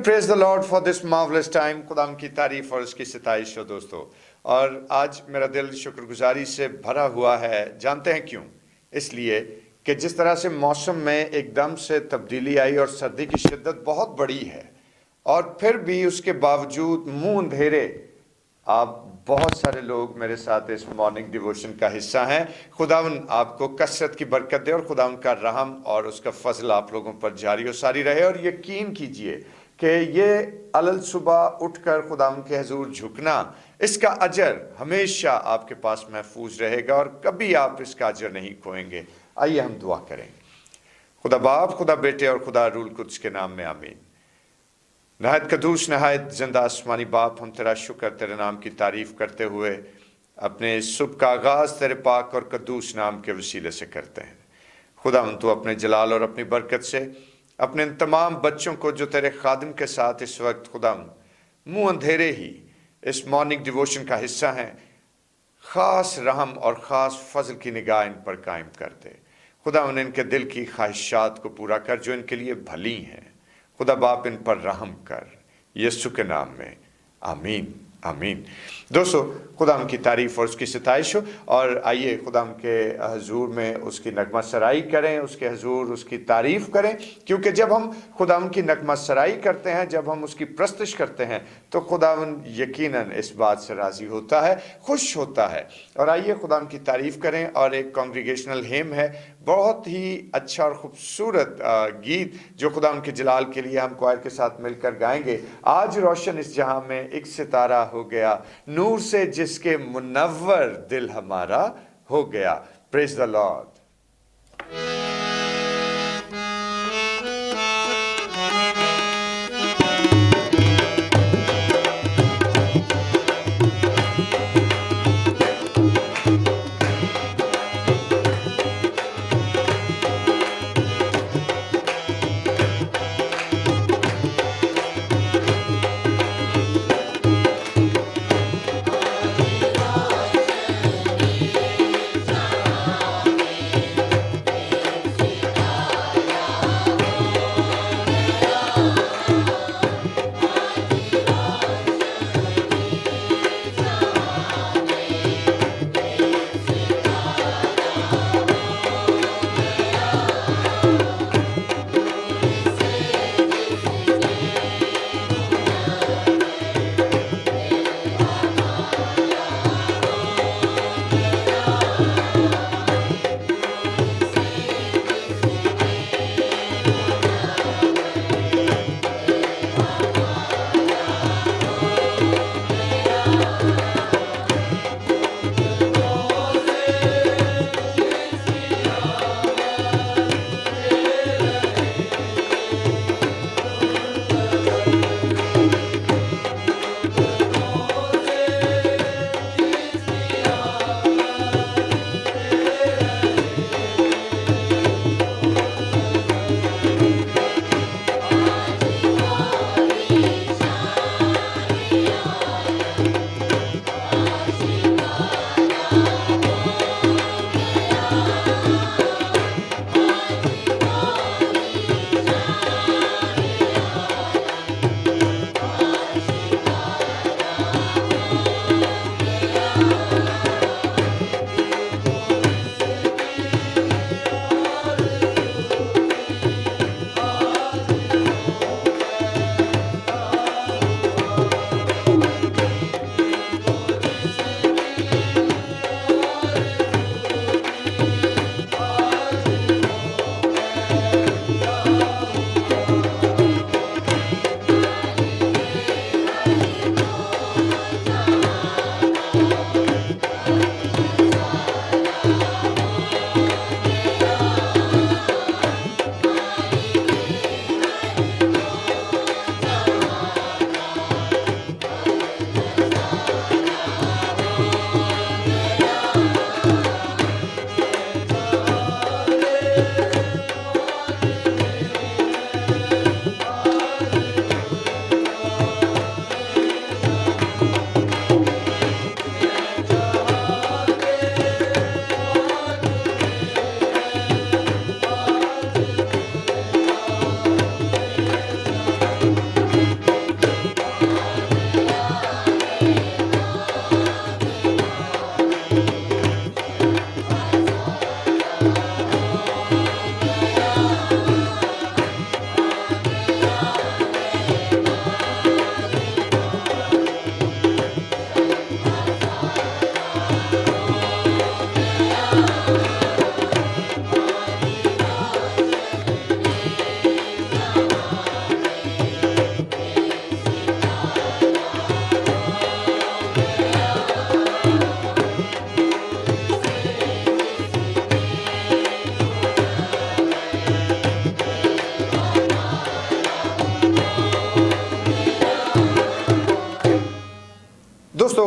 Praise the lord for this marvellous time. खुदाम की तारीफ और उसकी सताइश हो दोस्तों। और आज मेरा दिल शुक्रगुजारी से भरा हुआ है। जानते हैं क्यों? इसलिए कि जिस तरह से मौसम में एकदम से तब्दीली आई और सर्दी की शिद्दत बहुत बड़ी है, और फिर भी उसके बावजूद मुंह अंधेरे आप बहुत सारे लोग मेरे साथ इस मॉर्निंग डिवोशन का हिस्सा हैं। खुदावन आपको कसरत की बरकत दे और खुदावन का रहम और उसका फजल आप लोगों पर जारी और सारी रहे। और यकीन कीजिए कि ये अलल सुबह उठकर खुदावन के हजूर झुकना, इसका अजर हमेशा आपके पास महफूज रहेगा और कभी आप इसका अजर नहीं खोएंगे। आइए हम दुआ करें। खुदा बाप, खुदा बेटे और खुदा रूल कुद्स के नाम में आमीन। नहायत कदूस, नहायत जिंदा आसमानी बाप, हम तेरा शुक्र, तेरे नाम की तारीफ करते हुए अपने सुबह का आगाज़ तेरे पाक और कदूस नाम के वसीले से करते हैं। खुदा तू अपने जलाल और अपनी बरकत से अपने इन तमाम बच्चों को जो तेरे खादिम के साथ इस वक्त खुदा मुँह अंधेरे ही इस मॉर्निंग डिवोशन का हिस्सा हैं, ख़ास रहम और ख़ास फजल की निगाह इन पर कायम कर दे। खुदा इनके दिल की ख्वाहिशात को पूरा कर जो इनके लिए भली हैं। खुदा बाप इन पर रहम कर, यीशु के नाम में, आमीन आमीन। दोस्तों, खुदाम की तारीफ़ और उसकी सताइश हो। और आइए खुदाम के हजूर में उसकी नगमा सराई करें, उसके हजूर उसकी तारीफ़ करें, क्योंकि जब हम खुदाम की नगमा सराई करते हैं, जब हम उसकी प्रस्तश करते हैं, तो खुदावन यकीनन इस बात से राज़ी होता है, खुश होता है। और आइए खुदाम की तारीफ़ करें। और एक कांग्रीगेशनल हेम है, बहुत ही अच्छा और ख़ूबसूरत गीत जो खुदाम के जलाल के लिए हम क्वायर के साथ मिलकर गाएंगे। आज रोशन इस जहां में एक सितारा हो गया, नूर से जिसके मुनव्वर दिल हमारा हो गया। Praise the lord.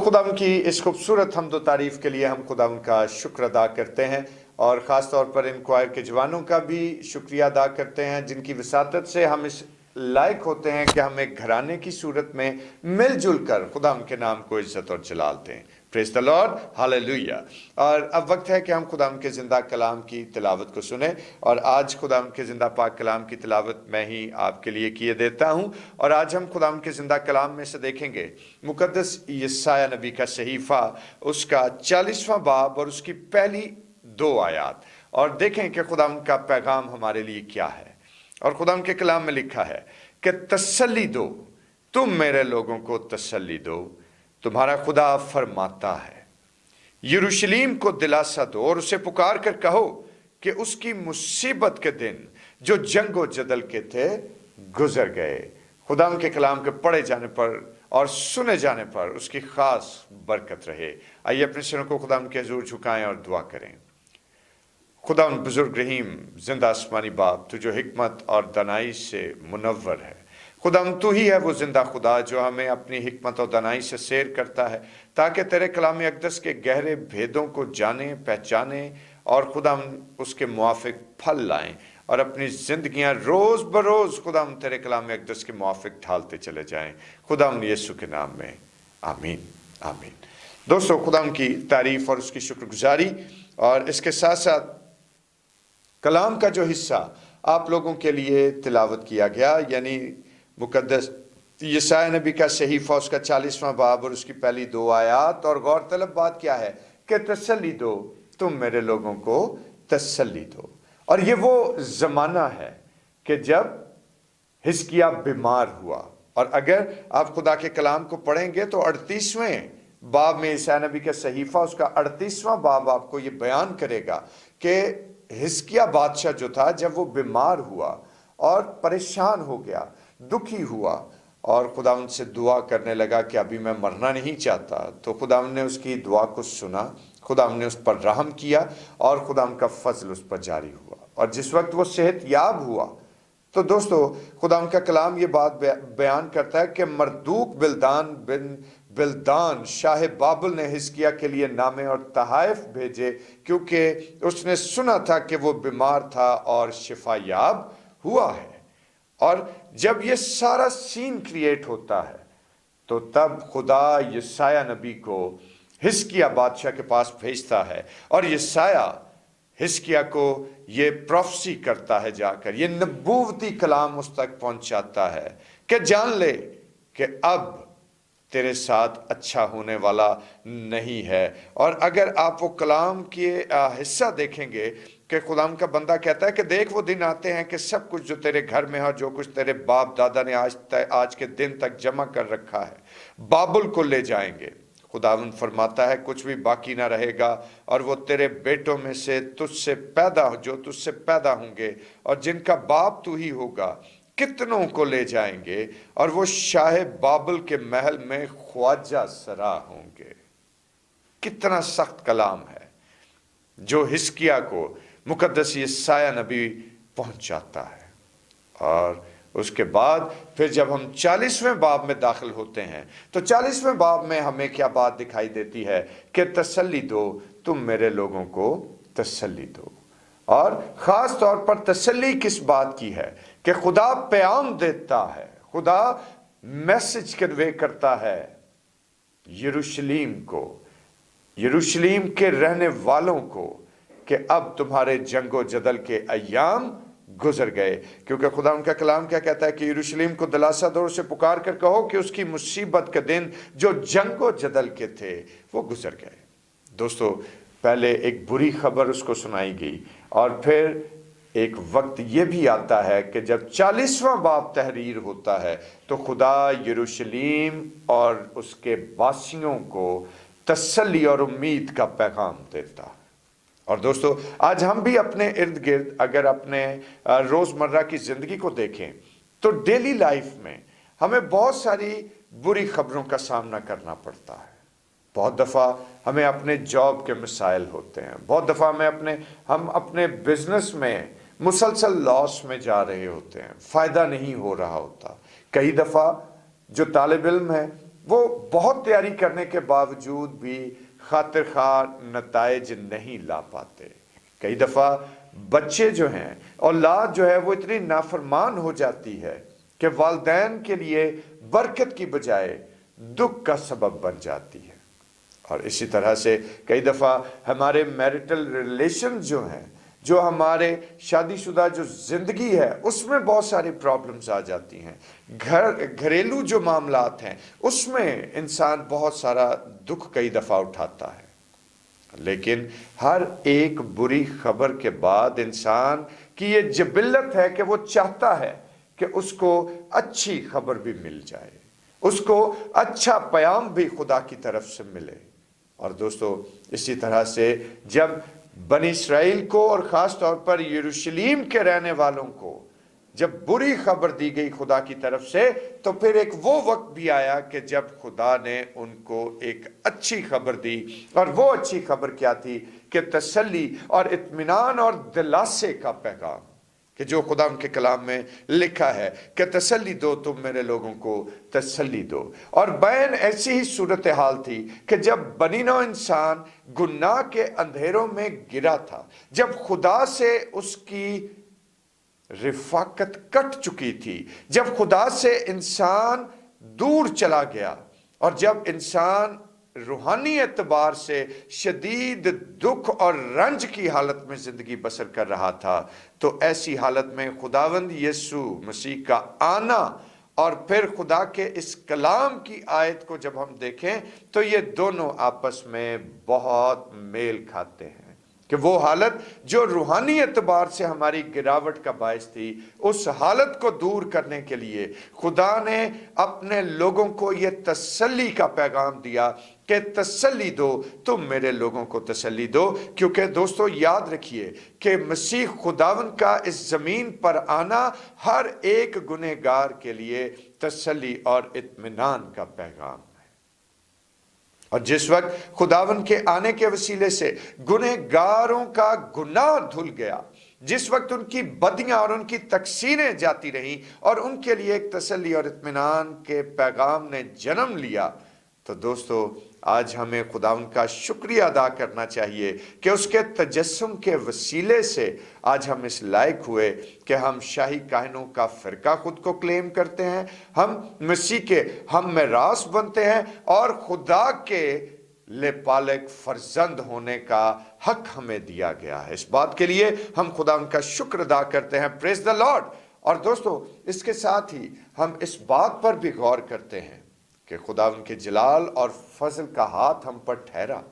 खुदाम की इस खूबसूरत हम्द व तारीफ के लिए हम खुदाम का शुक्र अदा करते हैं और ख़ास तौर पर इन क्वायर के जवानों का भी शुक्रिया अदा करते हैं जिनकी वसातत से हम इस लायक होते हैं कि हम एक घराने की सूरत में मिलजुल कर खुदाम के नाम को इज्जत और जलाल दें। Praise the Lord, hallelujah. और अब वक्त है कि हम खुदाम के ज़िंदा कलाम की तिलावत को सुने और आज खुदाम के ज़िंदा पाक कलाम की तिलावत मैं ही आपके लिए किए देता हूँ। और आज हम खुदाम के ज़िंदा कलाम में से देखेंगे मुकद्दस यशायाह नबी का सहीफ़ा, उसका 40वां बाब और उसकी पहली 2 आयात, और देखें कि खुदाम का पैगाम हमारे लिए क्या है। और खुदाम के कलाम में लिखा है कि तसल्ली दो, तुम मेरे लोगों को तसल्ली दो, तुम्हारा खुदा फरमाता है। यरूशलेम को दिलासा दो और उसे पुकार कर कहो कि उसकी मुसीबत के दिन जो जंगो जदल के थे गुजर गए। खुदाम के कलाम के पढ़े जाने पर और सुने जाने पर उसकी खास बरकत रहे। आइए अपने सिरों को खुदाम के हुजूर झुकाएं और दुआ करें। खुदा बुजुर्ग रहीम जिंदा आसमानी बाप, तू जो हिकमत और दनाई से मुनव्वर है, खुदाम तू ही है वो जिंदा खुदा जो हमें अपनी हिकमत और दनाई से सैर करता है ताकि तेरे कलाम अक़दस के गहरे भेदों को जाने, पहचाने और खुदाम उसके मुआफिक फल लाएं और अपनी ज़िंदगियां रोज़ बरोज़ खुदाम तेरे कलाम अक़दस के मुआफिक ढालते चले जाएं। खुदाम यीशु के नाम में आमीन, आमीन। दोस्तों, खुदाम की तारीफ़ और उसकी शुक्रगुजारी और इसके साथ साथ कलाम का जो हिस्सा आप लोगों के लिए तिलावत किया गया, यानी मुकद्दस यशायाह नबी का सहीफ़ा, उसका 40वां बाब और उसकी पहली 2 आयात। और गौरतलब बात क्या है कि तसल्ली दो, तुम मेरे लोगों को तसल्ली दो। और ये वो ज़माना है कि जब हिजकिय्याह बीमार हुआ, और अगर आप खुदा के कलाम को पढ़ेंगे तो 38वें बाब में यशायाह नबी का सहीफ़ा, उसका 38वां बाब आपको ये बयान करेगा कि हिजकिय्याह बादशाह जो था, जब वो बीमार हुआ और परेशान हो गया, दुखी हुआ और खुदा उनसे दुआ करने लगा कि अभी मैं मरना नहीं चाहता, तो खुदा ने उसकी दुआ को सुना, खुदा ने उस पर रहम किया और खुदा का फजल उस पर जारी हुआ। और जिस वक्त वो सेहत याब हुआ, तो दोस्तों खुदा का कलाम ये बात बयान करता है कि मरदूक बिल्दान शाह बाबुल ने हिजकिय्याह के लिए नामे और तहाइफ भेजे, क्योंकि उसने सुना था कि वो बीमार था और शिफा याब हुआ है। और जब ये सारा सीन क्रिएट होता है तो तब खुदा यशायाह नबी को हिजकिय्याह बादशाह के पास भेजता है और यशायाह हिजकिय्याह को ये प्रोफेसी करता है, जाकर ये नबूवती कलाम उस तक पहुंचाता है कि जान ले कि अब तेरे साथ अच्छा होने वाला नहीं है। और अगर आप वो कलाम के हिस्सा देखेंगे कि खुदाम का बंदा कहता है कि देख वो दिन आते हैं कि सब कुछ जो तेरे घर में है और जो कुछ तेरे बाप दादा ने आज के दिन तक जमा कर रखा है, बाबुल को ले जाएंगे। खुदावंद फरमाता है कुछ भी बाकी ना रहेगा, और वो तेरे बेटों में से तुझसे पैदा होंगे और जिनका बाप तू ही होगा, कितनों को ले जाएंगे और वो शाह बाबुल के महल में ख्वाजा सरा होंगे। कितना सख्त कलाम है जो हिजकिय्याह को मुकद्दस यशायाह नबी पहुंचाता है। और उसके बाद फिर जब हम 40वें बाब में दाखिल होते हैं तो 40वें बाब में हमें क्या बात दिखाई देती है कि तसल्ली दो, तुम मेरे लोगों को तसल्ली दो। और ख़ास तौर पर तसल्ली किस बात की है कि खुदा पैगाम देता है, खुदा मैसेज कन्वे करता है यरूशलेम को, यरूशलेम के रहने वालों को, कि अब तुम्हारे जंगो जदल के अय्याम गुजर गए। क्योंकि खुदा उनका कलाम क्या कहता है कि यरूशलेम को दिलासा दो, उसे पुकार कर कहो कि उसकी मुसीबत के दिन जो जंगो जदल के थे वो गुजर गए। दोस्तों, पहले एक बुरी खबर उसको सुनाई गई और फिर एक वक्त ये भी आता है कि जब 40वां बाब तहरीर होता है तो खुदा यरूशलेम और उसके वासियों को तसल्ली और उम्मीद का पैगाम देता है। और दोस्तों, आज हम भी अपने इर्द गिर्द अगर अपने रोज़मर्रा की ज़िंदगी को देखें तो डेली लाइफ में हमें बहुत सारी बुरी खबरों का सामना करना पड़ता है। बहुत दफ़ा हमें अपने जॉब के मसाइल होते हैं, बहुत दफ़ा हम अपने बिजनेस में मुसलसल लॉस में जा रहे होते हैं, फ़ायदा नहीं हो रहा होता। कई दफ़ा जो तालिब इल्म है वो बहुत तैयारी करने के बावजूद भी खातिर खा नताइज नहीं ला पाते। कई दफ़ा बच्चे जो हैं, औलाद जो है, वो इतनी नाफरमान हो जाती है कि वालिदैन के लिए बरकत की बजाय दुख का सबब बन जाती है। और इसी तरह से कई दफ़ा हमारे मैरिटल रिलेशन जो हैं, जो हमारे शादीशुदा जो ज़िंदगी है, उसमें बहुत सारी प्रॉब्लम्स आ जाती हैं। घरेलू जो मामलात हैं, उसमें इंसान बहुत सारा दुख कई दफ़ा उठाता है। लेकिन हर एक बुरी खबर के बाद इंसान की ये जबिल्लत है कि वो चाहता है कि उसको अच्छी खबर भी मिल जाए, उसको अच्छा पैगाम भी खुदा की तरफ से मिले। और दोस्तों, इसी तरह से जब बनी इस्राएल को और ख़ास तौर पर यरूशलेम के रहने वालों को जब बुरी खबर दी गई खुदा की तरफ से, तो फिर एक वो वक्त भी आया कि जब खुदा ने उनको एक अच्छी खबर दी। और वो अच्छी खबर क्या थी? कि तसल्ली और इत्मीनान और दिलासे का पैगाम, कि जो खुदा उनके कलाम में लिखा है कि तसल्ली दो, तुम मेरे लोगों को तसल्ली दो। और बैन ऐसी ही सूरत हाल थी कि जब बनी नौ इंसान गुनाह के अंधेरों में गिरा था, जब खुदा से उसकी रिफाकत कट चुकी थी, जब खुदा से इंसान दूर चला गया, और जब इंसान रूहानी एतबार से शदीद दुख और रंज की हालत में जिंदगी बसर कर रहा था, तो ऐसी हालत में खुदावंद यीशु मसीह का आना और फिर खुदा के इस कलाम की आयत को जब हम देखें, तो ये दोनों आपस में बहुत मेल खाते हैं। कि वो हालत जो रूहानी एतबार से हमारी गिरावट का बायस थी, उस हालत को दूर करने के लिए खुदा ने अपने लोगों को ये तसल्ली का पैगाम दिया कि तसल्ली दो, तुम मेरे लोगों को तसल्ली दो। क्योंकि दोस्तों, याद रखिए कि मसीह खुदावन का इस ज़मीन पर आना हर एक गुनहगार के लिए तसल्ली और इत्मीनान का पैगाम। और जिस वक्त खुदावन के आने के वसीले से गुनहगारों का गुनाह धुल गया, जिस वक्त उनकी बदियां और उनकी तकसीरें जाती रहीं और उनके लिए एक तसल्ली और इत्मीनान के पैगाम ने जन्म लिया, तो दोस्तों, आज हमें खुदावन का शुक्रिया अदा करना चाहिए कि उसके तजस्सुम के वसीले से आज हम इस लायक हुए कि हम शाही काहिनों का फ़िरका खुद को क्लेम करते हैं, हम मसीह के हम में रास बनते हैं और खुदा के लेपालक फर्जंद होने का हक हमें दिया गया है। इस बात के लिए हम खुदा उनका शुक्र अदा करते हैं। Praise the Lord. और दोस्तों, इसके साथ ही हम इस बात पर भी गौर करते हैं कि खुदा उनके जलाल और फजल का हाथ हम पर ठहरा।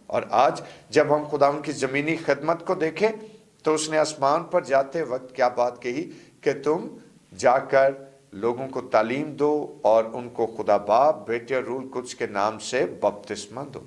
और आज जब हम खुदा उनकी ज़मीनी खिदमत को देखें, तो उसने आसमान पर जाते वक्त क्या बात कही कि तुम जाकर लोगों को तालीम दो और उनको खुदा बाप, बेटे और रूह कुद्स के नाम से बपतिस्मा दो।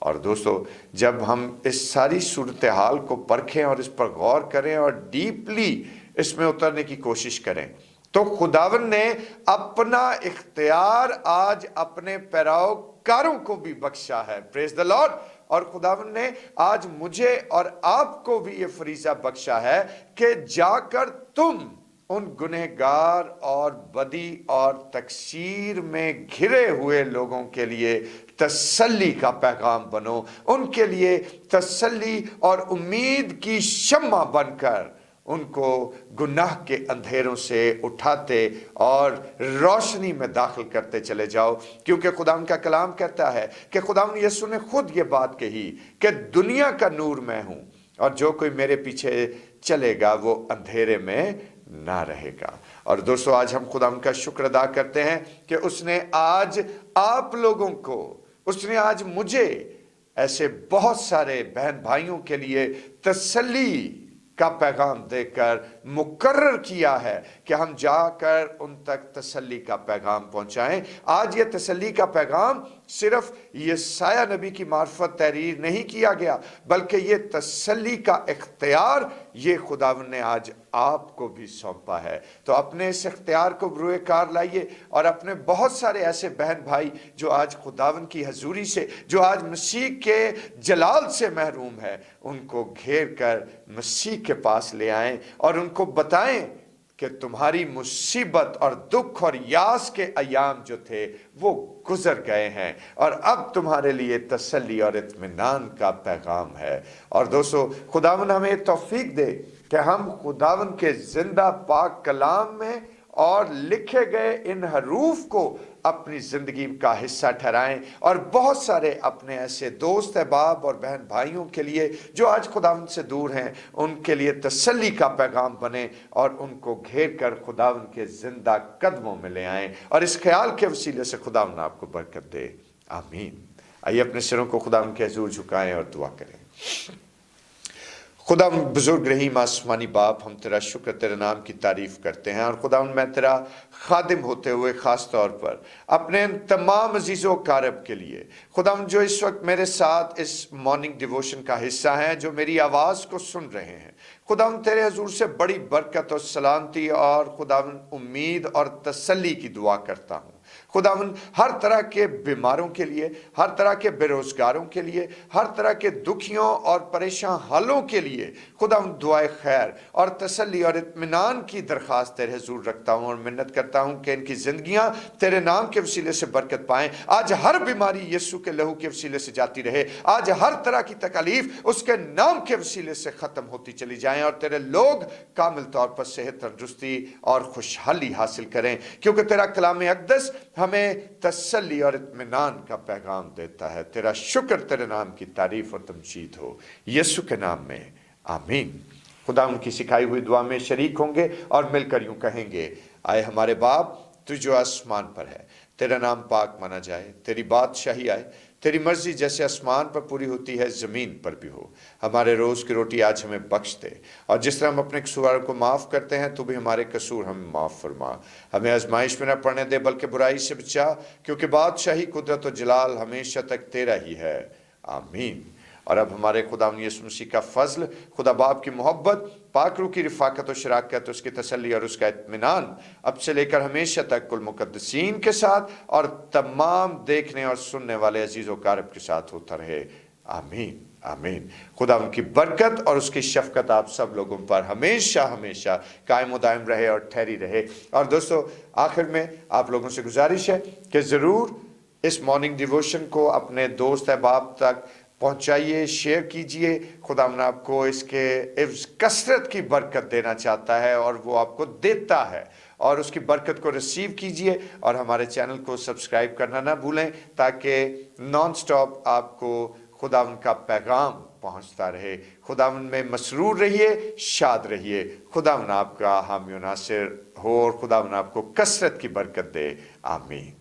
और दोस्तों, जब हम इस सारी सूरत हाल को परखें और इस पर गौर करें और डीपली इसमें उतरने की कोशिश करें, तो खुदावन ने अपना इख्तियार आज अपने पैरोकारों को भी बख्शा है। Praise the Lord. और खुदावन ने आज मुझे और आपको भी ये फरीजा बख्शा है कि जाकर तुम उन गुनहगार और बदी और तकसीर में घिरे हुए लोगों के लिए तसल्ली का पैगाम बनो, उनके लिए तसल्ली और उम्मीद की शम्मा बनकर उनको गुनाह के अंधेरों से उठाते और रोशनी में दाखिल करते चले जाओ। क्योंकि खुदा का कलाम कहता है कि खुदा यीशु ने खुद ये बात कही कि दुनिया का नूर मैं हूँ और जो कोई मेरे पीछे चलेगा वो अंधेरे में ना रहेगा। और दोस्तों, आज हम खुदा का शुक्र अदा करते हैं कि उसने आज आप लोगों को, उसने आज मुझे ऐसे बहुत सारे बहन भाइयों के लिए तसल्ली का पैगाम देकर मुकर्रर किया है कि हम जाकर उन तक तसल्ली का पैगाम पहुंचाएं। आज ये तसल्ली का पैगाम सिर्फ यशाया नबी की मार्फत तहरीर नहीं किया गया, बल्कि ये तसल्ली का इख्तियार ये खुदावन ने आज आपको भी सौंपा है। तो अपने इस इख्तियार को बरूए कार लाइए और अपने बहुत सारे ऐसे बहन भाई जो आज खुदावन की हजूरी से, जो आज मसीह के जलाल से महरूम है, उनको घेर कर मसीह के पास ले आएं और उनको बताएं کہ تمہاری مصیبت اور دکھ اور یاس کے ایام جو تھے وہ گزر گئے ہیں اور اب تمہارے لیے تسلی اور اطمینان کا پیغام ہے۔ اور دوستو، خداوند ہمیں توفیق دے کہ ہم خداوند کے زندہ پاک کلام میں اور لکھے گئے ان حروف کو اپنی زندگی کا حصہ ٹھہرائیں، اور بہت سارے اپنے ایسے دوست احباب اور بہن بھائیوں کے لیے جو آج خداوند سے دور ہیں، ان کے لیے تسلی کا پیغام بنے اور ان کو گھیر کر خداوند کے زندہ قدموں میں لے آئیں، اور اس خیال کے وسیلے سے خداوند آپ کو برکت دے، آمین۔ آئیے اپنے سروں کو خداوند کے حضور جھکائیں اور دعا کریں۔ خدا بزرگ رحیم آسمانی باپ، ہم تیرا شکر، تیرے نام کی تعریف کرتے ہیں، اور خداوند میں تیرا خادم ہوتے ہوئے خاص طور پر اپنے ان تمام عزیز و اقارب کے لیے خداوند جو اس وقت میرے ساتھ اس مارننگ ڈیووشن کا حصہ ہیں، جو میری آواز کو سن رہے ہیں، خداوند تیرے حضور سے بڑی برکت اور سلامتی اور خداوند امید اور تسلی کی دعا کرتا ہوں۔ خداوند ہر طرح کے بیماروں کے لیے، ہر طرح کے بے روزگاروں کے لیے، ہر طرح کے دکھیوں اور پریشان حالوں کے لیے خداوند دعائے خیر اور تسلی اور اطمینان کی درخواست تیرے حضور رکھتا ہوں، اور منت کرتا ہوں کہ ان کی زندگیاں تیرے نام کے وسیلے سے برکت پائیں۔ آج ہر بیماری یسوع کے لہو کے وسیلے سے جاتی رہے، آج ہر طرح کی تکالیف اس کے نام کے وسیلے سے ختم ہوتی چلی جائیں، اور تیرے لوگ کامل طور پر صحت، تندرستی اور خوشحالی حاصل کریں، کیونکہ تیرا کلام اقدس ہمیں تسلی اور اطمینان کا پیغام دیتا ہے۔ تیرا شکر، تیرے نام کی تعریف اور تمجید ہو، یسوع کے نام میں، آمین۔ خدا ان کی سکھائی ہوئی دعا میں شریک ہوں گے اور مل کر یوں کہیں گے، آئے ہمارے باپ تو جو آسمان پر ہے، تیرا نام پاک مانا جائے، تیری بادشاہی آئے، تیری مرضی جیسے آسمان پر پوری ہوتی ہے زمین پر بھی ہو۔ ہمارے روز کی روٹی آج ہمیں بخش دے، اور جس طرح ہم اپنے قصورواروں کو معاف کرتے ہیں تو بھی ہمارے قصور ہمیں معاف فرما۔ ہمیں آزمائش میں نہ پڑنے دے بلکہ برائی سے بچا، کیونکہ بادشاہی، قدرت و جلال ہمیشہ تک تیرا ہی ہے، آمین۔ اور اب ہمارے خداوند یسوع مسیح کا فضل، خدا باپ کی محبت، پاک روح کی رفاقت و شراکت، اس کی تسلی اور اس کا اطمینان اب سے لے کر ہمیشہ تک کل مقدسین کے ساتھ اور تمام دیکھنے اور سننے والے عزیز و اقارب کے ساتھ ہوتا رہے، آمین آمین۔ خدا ان کی برکت اور اس کی شفقت آپ سب لوگوں پر ہمیشہ ہمیشہ قائم و دائم رہے اور ٹھہری رہے۔ اور دوستو، آخر میں آپ لوگوں سے گزارش ہے کہ ضرور اس مارننگ ڈیووشن کو اپنے دوست احباب تک پہنچائیے، شیئر کیجئے۔ خداوند آپ کو اس کے عوض کثرت کی برکت دینا چاہتا ہے، اور وہ آپ کو دیتا ہے، اور اس کی برکت کو ریسیو کیجئے، اور ہمارے چینل کو سبسکرائب کرنا نہ بھولیں تاکہ نان سٹاپ آپ کو خداوند کا پیغام پہنچتا رہے۔ خداوند میں مسرور رہیے، شاد رہیے۔ خداوند آپ کا حامی و ناصر ہو، اور خداوند آپ کو کثرت کی برکت دے، آمین۔